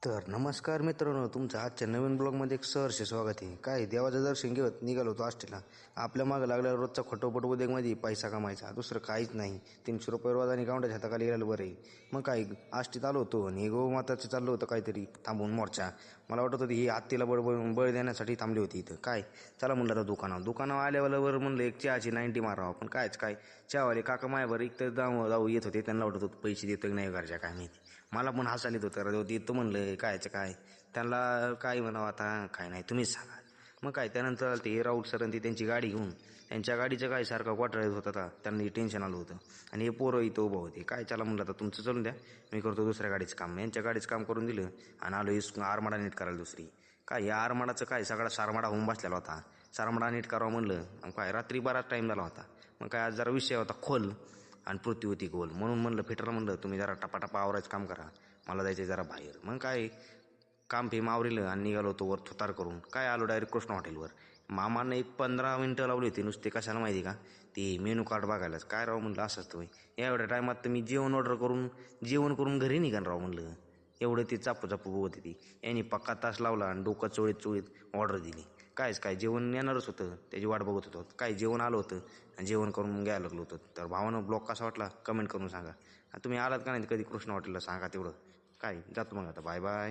तर नमस्कार मित्रांनो, तुमचं आजच्या नवीन ब्लॉगमध्ये एक सहर्ष स्वागत आहे. काय देवाचं दर्शन घेत निघालो होतो आष्टीला. आपल्या मागं लागल्यावर रोजचा खोटोपट उद्योगमध्ये पैसा कमायचा, दुसरं काहीच नाही. 300 रुपये रोज आणि गावंड्याच्या हाताखाली गेलेलं बरं आहे. मग काय आष्टीत आलो होतो आणि गोमाताचं चाललं होतं काहीतरी थांबून मोर्चा. मला वाटत होती ही आत्तीला बळ देण्यासाठी थांबली होती इथं. काय चला म्हणलं तर दुकानावर आल्यावर म्हणलं एक चहाची 90 मारावं. पण काय चहावाले काका मायावर एक तर जाऊ येत होते. त्यांना वाटत होतं पैसे देतो की नाही घरच्या, काय माहिती. मला पण हसायला येत होतं, देतो म्हणलं कायचं काय. त्यांना काय म्हणावं आता, काय नाही तुम्हीच सांगा. मग काय त्यानंतर ते राऊत सर ती त्यांची गाडी घेऊन त्यांच्या गाडीचं काय सारखं क्वाटरत होता आता. त्यांना टेन्शन आलं होतं आणि हे पोरं इथं उभं होते. काय चला म्हणलं आता तुमचं चालून द्या, मी करतो दुसऱ्या गाडीचं काम. यांच्या गाडीचं काम करून दिलं आणि आलो आरमाडा नीट करायला दुसरी. काय या आरमाडाचं काय सगळा सारमाडा होऊन बसलेला होता. सारमाडा नीट करावं म्हणलं, काय रात्री बराच टाईम झाला होता. मग काय आज जरा विषय होता खोल आणि पृथ्वी होती गोल. म्हणून म्हणलं फिटर म्हणलं तुम्ही जरा टपाटपा आवरायचं काम करा, मला जायचं जरा बाहेर. मग काय काम फेम आवरिलं आणि निघालो होतो वर थुतार करून. काय आलो डायरेक्ट कृष्ण हॉटेलवर. मामानं एक 15 मिनटं लावली होती नुसते. कशाला माहिती का, ते मेनू कार्ड बघायलाच. काय राव म्हणलं असंच तुम्ही एवढ्या टायमात तुम्ही जेवण करून घरी निघान राव म्हणलं. एवढं ते चापू बघत होती. यांनी पक्का तास लावला आणि डोकं चोळीत ऑर्डर दिली. काय जेवण येणारच होतं, त्याची वाट बघत होतो. काय जेवण आलं होतं आणि जेवण करून घ्यायला लागलो होतं. तर भावानं ब्लॉग कसा वाटला कमेंट करून सांगा. तुम्ही आलात का नाही कधी कृष्ण हॉटेलला सांगा तेवढं. काय जातो मग आता, बाय बाय.